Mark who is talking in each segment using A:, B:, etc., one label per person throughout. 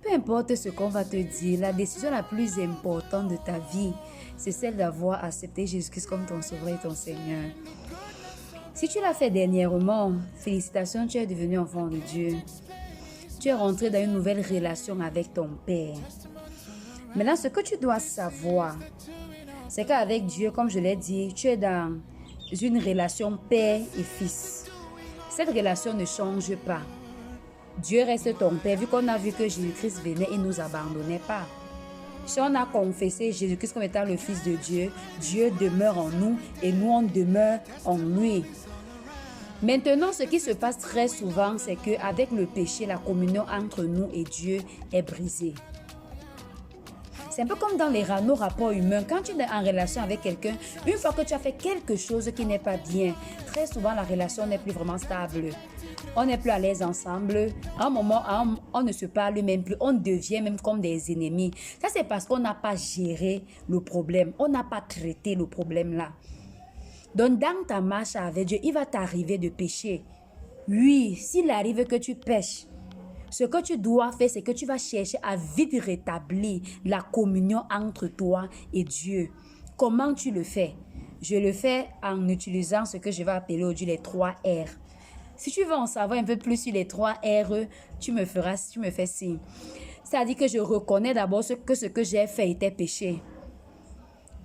A: Peu importe ce qu'on va te dire, la décision la plus importante de ta vie, c'est celle d'avoir accepté Jésus-Christ comme ton sauveur et ton Seigneur. Si tu l'as fait dernièrement, félicitations, tu es devenu enfant de Dieu. Tu es rentré dans une nouvelle relation avec ton Père. Maintenant, ce que tu dois savoir, c'est qu'avec Dieu, comme je l'ai dit, tu es dans une relation père et fils. Cette relation ne change pas. Dieu reste ton Père, vu qu'on a vu que Jésus-Christ venait et ne nous abandonnait pas. Si on a confessé Jésus-Christ comme étant le Fils de Dieu, Dieu demeure en nous et nous, on demeure en lui. Maintenant, ce qui se passe très souvent, c'est qu'avec le péché, la communion entre nous et Dieu est brisée. C'est un peu comme dans nos rapports humains. Quand tu es en relation avec quelqu'un, une fois que tu as fait quelque chose qui n'est pas bien, très souvent la relation n'est plus vraiment stable. On n'est plus à l'aise ensemble. À un moment, on ne se parle même plus. On devient même comme des ennemis. Ça, c'est parce qu'on n'a pas géré le problème. On n'a pas traité le problème là. Donc, dans ta marche avec Dieu, il va t'arriver de pécher. Oui, s'il arrive que tu pêches, ce que tu dois faire, c'est que tu vas chercher à vite rétablir la communion entre toi et Dieu. Comment tu le fais? Je le fais en utilisant ce que je vais appeler aujourd'hui les 3 R. Si tu veux en savoir un peu plus sur les 3 R, tu me fais signe. Ça dit que je reconnais d'abord que ce que j'ai fait était péché.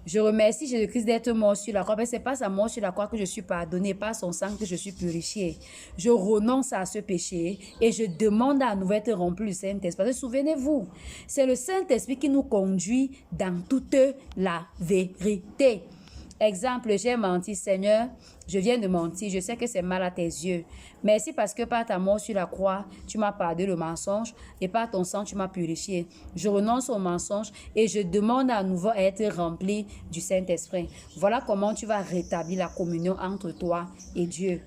A: Je remercie Jésus-Christ d'être mort sur la croix. Mais ce n'est pas sa mort sur la croix que je suis pardonné, pas son sang que je suis purifié. Je renonce à ce péché et je demande à nouveau être rempli du Saint-Esprit. Parce que souvenez-vous, c'est le Saint-Esprit qui nous conduit dans toute la vérité. Exemple, j'ai menti, Seigneur, je viens de mentir, je sais que c'est mal à tes yeux. Merci parce que par ta mort sur la croix, tu m'as pardonné le mensonge et par ton sang, tu m'as purifié. Je renonce au mensonge et je demande à nouveau à être rempli du Saint-Esprit. Voilà comment tu vas rétablir la communion entre toi et Dieu.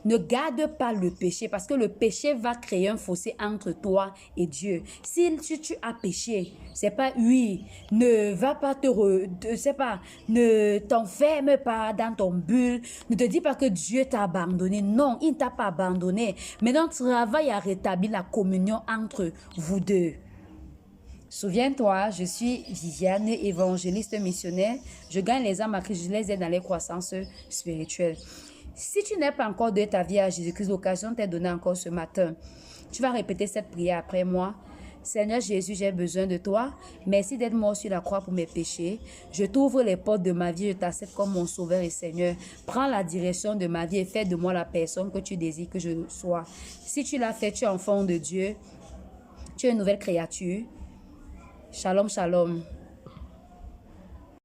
A: Ne garde pas le péché parce que le péché va créer un fossé entre toi et Dieu. Si tu as péché, c'est pas oui, ne va pas ne t'enferme pas dans ton bulle, ne te dis pas que Dieu t'a abandonné. Non, il ne t'a pas abandonné. Maintenant, travaille à rétablir la communion entre vous deux. Souviens-toi, je suis Viviane, évangéliste missionnaire. Je gagne les âmes à Christ, je les aide dans les croissances spirituelles. Si tu n'es pas encore donné ta vie à Jésus-Christ, l'occasion t'est donnée encore ce matin. Tu vas répéter cette prière après moi. Seigneur Jésus, j'ai besoin de toi. Merci d'être mort sur la croix pour mes péchés. Je t'ouvre les portes de ma vie, je t'accepte comme mon sauveur et Seigneur. Prends la direction de ma vie et fais de moi la personne que tu désires que je sois. Si tu l'as fait, tu es enfant de Dieu. Tu es une nouvelle créature. Shalom, shalom.